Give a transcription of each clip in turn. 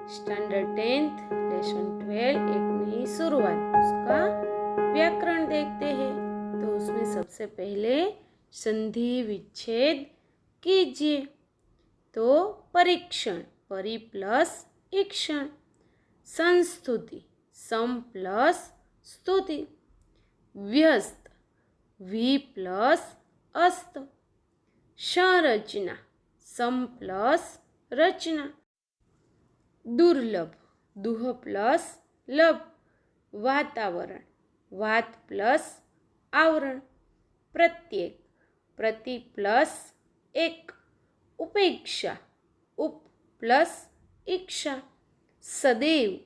Standard 10th lesson 12 एक नई शुरुआत। उसका व्याकरण देखते हैं। तो उसमें सबसे पहले संधि विच्छेद कीजिए। तो परीक्षण, परि प्लस ईक्षण। संस्तुति, सम प्लस स्तुति। व्यस्त, वी प्लस अस्त। संरचना, सम प्लस रचना। दुर्लभ, दुह प्लस लभ। वातावरण, वात प्लस आवरण। प्रत्येक, प्रति प्लस एक। उपेक्षा, उप प्लस इक्षा। सदैव,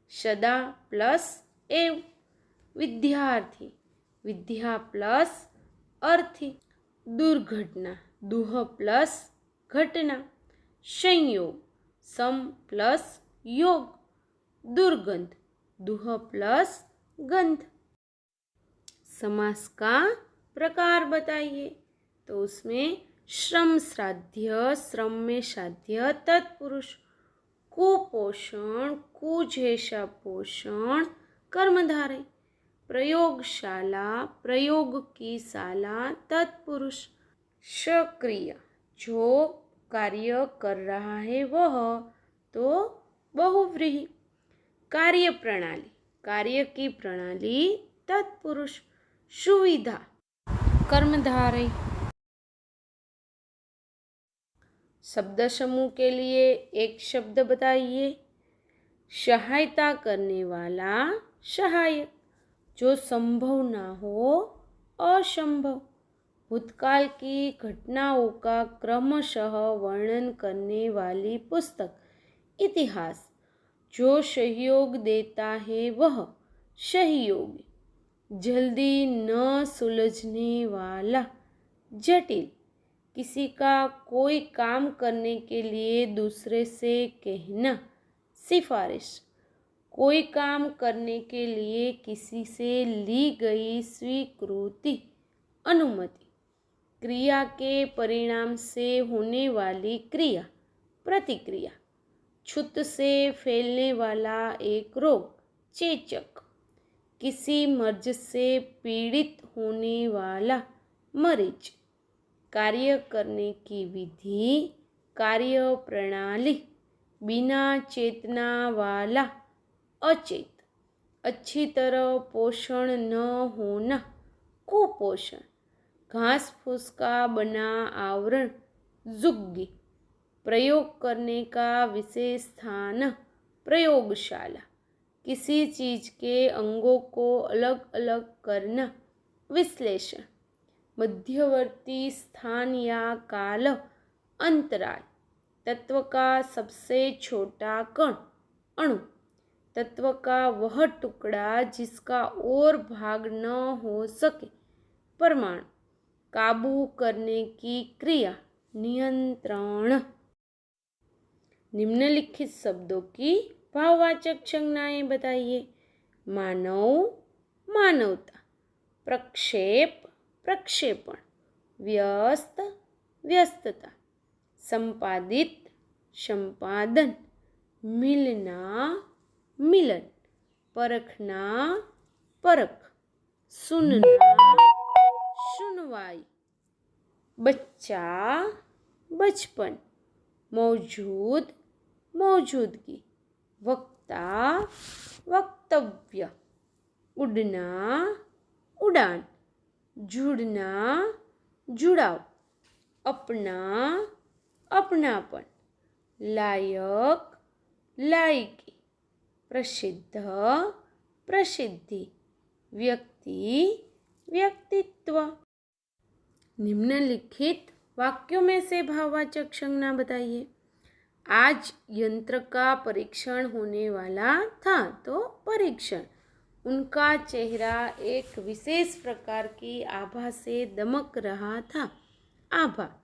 सदा प्लस एव। विद्यार्थी, विद्या प्लस अर्थी। दुर्घटना, दुह प्लस घटना। संयोग, सम प्लस योग। दुर्गंध, दुह प्लस गंध। समास का प्रकार बताइए। तो उसमें श्रम साध्य, श्रम में साध्य तत्पुरुष। कुपोषण, कु जैसा पोषण कर्मधारय। प्रयोगशाला, प्रयोग की शाला तत्पुरुष। सक्रिय, जो कार्य कर रहा है वह, तो बहुव्रीहि। कार्य प्रणाली, कार्य की प्रणाली तत्पुरुष। सुविधा, कर्मधारय। शब्द समूह के लिए एक शब्द बताइए। सहायता करने वाला, सहायक। जो संभव ना हो, असंभव। भूतकाल की घटनाओं का क्रमशः वर्णन करने वाली पुस्तक, इतिहास। जो सहयोग देता है वह, सहयोगी। जल्दी न सुलझने वाला, जटिल। किसी का कोई काम करने के लिए दूसरे से कहना, सिफारिश। कोई काम करने के लिए किसी से ली गई स्वीकृति, अनुमति। क्रिया के परिणाम से होने वाली क्रिया, प्रतिक्रिया। छूत से फैलने वाला एक रोग, चेचक। किसी मर्ज से पीड़ित होने वाला, मरीज। कार्य करने की विधि, कार्य प्रणाली। बिना चेतना वाला, अचेत। अच्छी तरह पोषण न होना, कुपोषण। घास फूस का बना आवरण, झुग्गी। प्रयोग करने का विशेष स्थान, प्रयोगशाला। किसी चीज के अंगों को अलग अलग करना, विश्लेषण। मध्यवर्ती स्थान या काल, अंतराल। तत्व का सबसे छोटा कण, अणु। तत्व का वह टुकड़ा जिसका और भाग न हो सके, परमाणु। काबू करने की क्रिया, नियंत्रण। निम्नलिखित शब्दों की भाववाचक संज्ञाएं बताइए। मानव, मानवता। प्रक्षेप, प्रक्षेपण। व्यस्त, व्यस्तता। संपादित, संपादन। मिलना, मिलन। परखना, परख। सुनना, सुनवाई। बच्चा, बचपन। मौजूद, मौजूदगी। वक्ता, वक्तव्य। उड़ना, उड़ान। जुड़ना, जुड़ाव। अपना, अपनापन। लायक, लायकी। प्रसिद्ध, प्रसिद्धि। व्यक्ति, व्यक्तित्व। निम्नलिखित वाक्यों में से भाववाचक संज्ञा बताइए। आज यंत्र का परीक्षण होने वाला था, तो परीक्षण। उनका चेहरा एक विशेष प्रकार की आभा से दमक रहा था, आभा।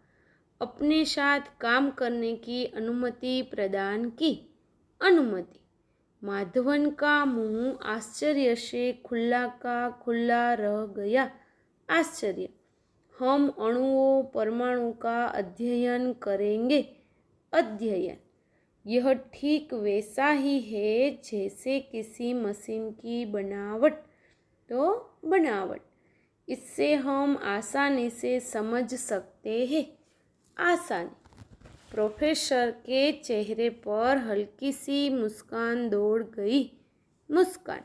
अपने साथ काम करने की अनुमति प्रदान की, अनुमति। माधवन का मुंह आश्चर्य से खुला का खुला रह गया, आश्चर्य। हम अणुओं, परमाणु का अध्ययन करेंगे, अध्ययन। यह ठीक वैसा ही है जैसे किसी मशीन की बनावट। तो बनावट, इससे हम आसानी से समझ सकते हैं। आसानी। प्रोफेसर के चेहरे पर हल्की सी मुस्कान दौड़ गई। मुस्कान।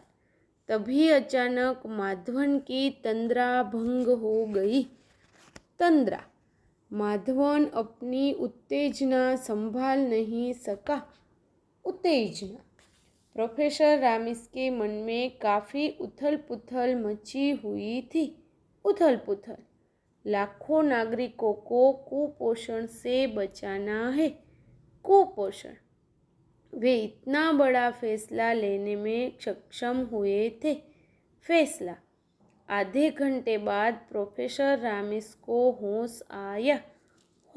तभी अचानक माधवन की तंद्रा भंग हो गई। तंद्रा। माधवन अपनी उत्तेजना संभाल नहीं सका। उत्तेजना। प्रोफेसर रामिस के मन में काफ़ी उथल पुथल मची हुई थी। उथल पुथल। लाखों नागरिकों को कुपोषण से बचाना है। कुपोषण। वे इतना बड़ा फैसला लेने में सक्षम हुए थे। फैसला। आधे घंटे बाद प्रोफेसर रामिस को होश आया।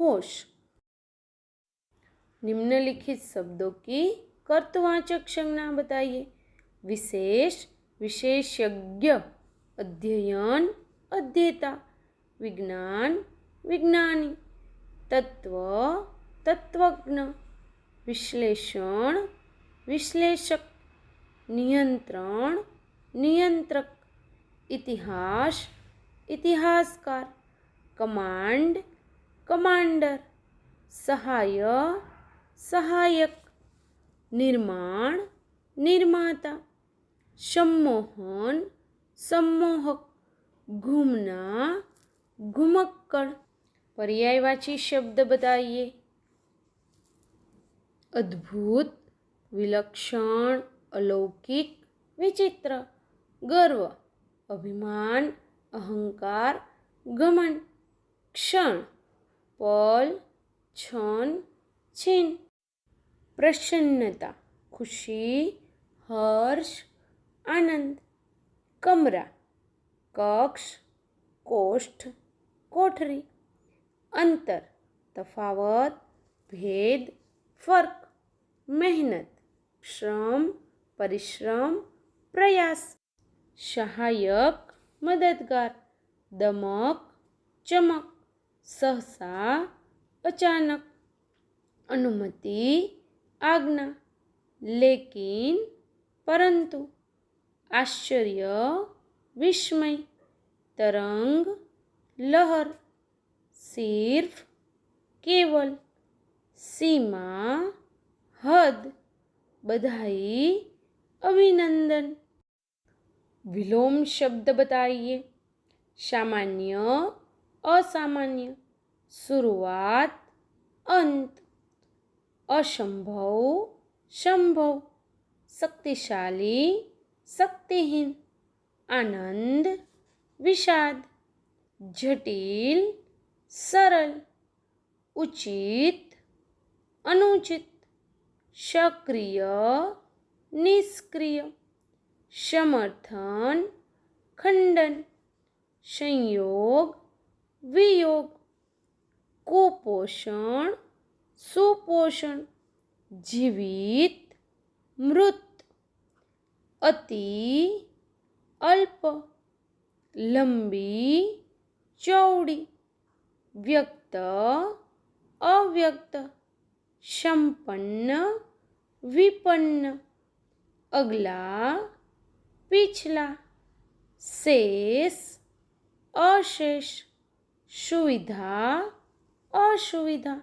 होश। निम्नलिखित शब्दों की कर्तवाचक संज्ञा बताइए। विशेष, विशेषज्ञ। अध्ययन, अध्येता। विज्ञान, विज्ञानी। तत्व, तत्वज्ञ। विश्लेषण, विश्लेषक। नियंत्रण, नियंत्रक। इतिहास, इतिहासकार। Command, commander. सहाय, सहायक। निर्माण, निर्माता। सम्मोहन, सम्मोहक। घूमना, घुमक्कड़। पर्यायवाची शब्द बताइए। अद्भुत, विलक्षण, अलौकिक, विचित्र। गर्व, अभिमान, अहंकार, घमंड। क्षण, पल, क्षण, छिन। प्रसन्नता, खुशी, हर्ष, आनंद। कमरा, कक्ष, कोष्ठ, कोठरी। अंतर, तफावत, भेद, फर्क। मेहनत, श्रम, परिश्रम, प्रयास। सहायक, मददगार। दमक, चमक। सहसा, अचानक। अनुमति, आज्ञा। लेकिन, परंतु। आश्चर्य, विस्मय। तरंग, लहर। सिर्फ, केवल। सीमा, हद। बधाई, अभिनंदन। विलोम शब्द बताइए। सामान्य, असामान्य। शुरुआत, अंत। असंभव, संभव। शक्तिशाली, शक्तिहीन। आनंद, विषाद। जटिल, सरल। उचित, अनुचित। सक्रिय, निष्क्रिय। समर्थन, खंडन। संयोग, वियोग। कुपोषण, सुपोषण। जीवित, मृत। अति, अल्प। लंबी, चौड़ी। व्यक्त, अव्यक्त। संपन्न, विपन्न। अगला, पिछला। शेष, अशेष। सुविधा, असुविधा।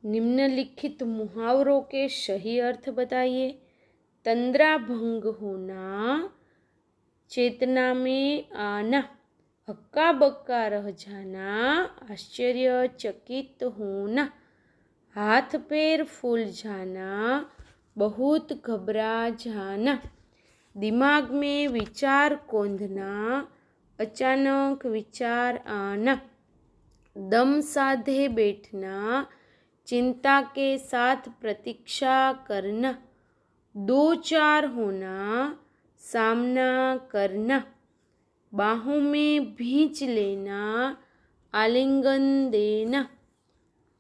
निम्नलिखित मुहावरों के सही अर्थ बताइए। तंद्रा भंग होना, चेतना में आना। हक्का बक्का रह जाना, आश्चर्यचकित होना। हाथ पैर फूल जाना, बहुत घबरा जाना। दिमाग में विचार कौंधना, अचानक विचार आना। दम साधे बैठना, चिंता के साथ प्रतीक्षा करना। दो चार होना, सामना करना। बाहों में भींच लेना, आलिंगन देना।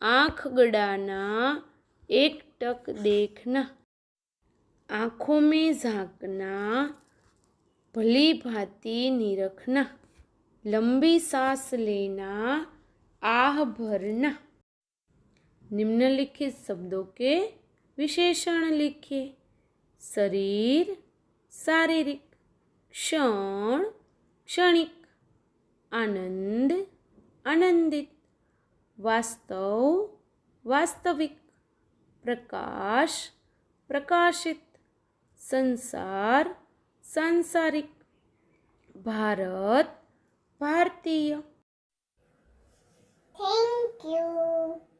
आँख गड़ाना, एकटक देखना। आँखों में झांकना, भली भांति निरखना। लंबी सांस लेना, आह भरना। निम्नलिखित शब्दों के विशेषण लिखिए। शरीर शारीरिक, क्षण क्षणिक, आनंद आनंदित, वास्तव वास्तविक, प्रकाश प्रकाशित, संसार सांसारिक, भारत भारतीय। Thank you.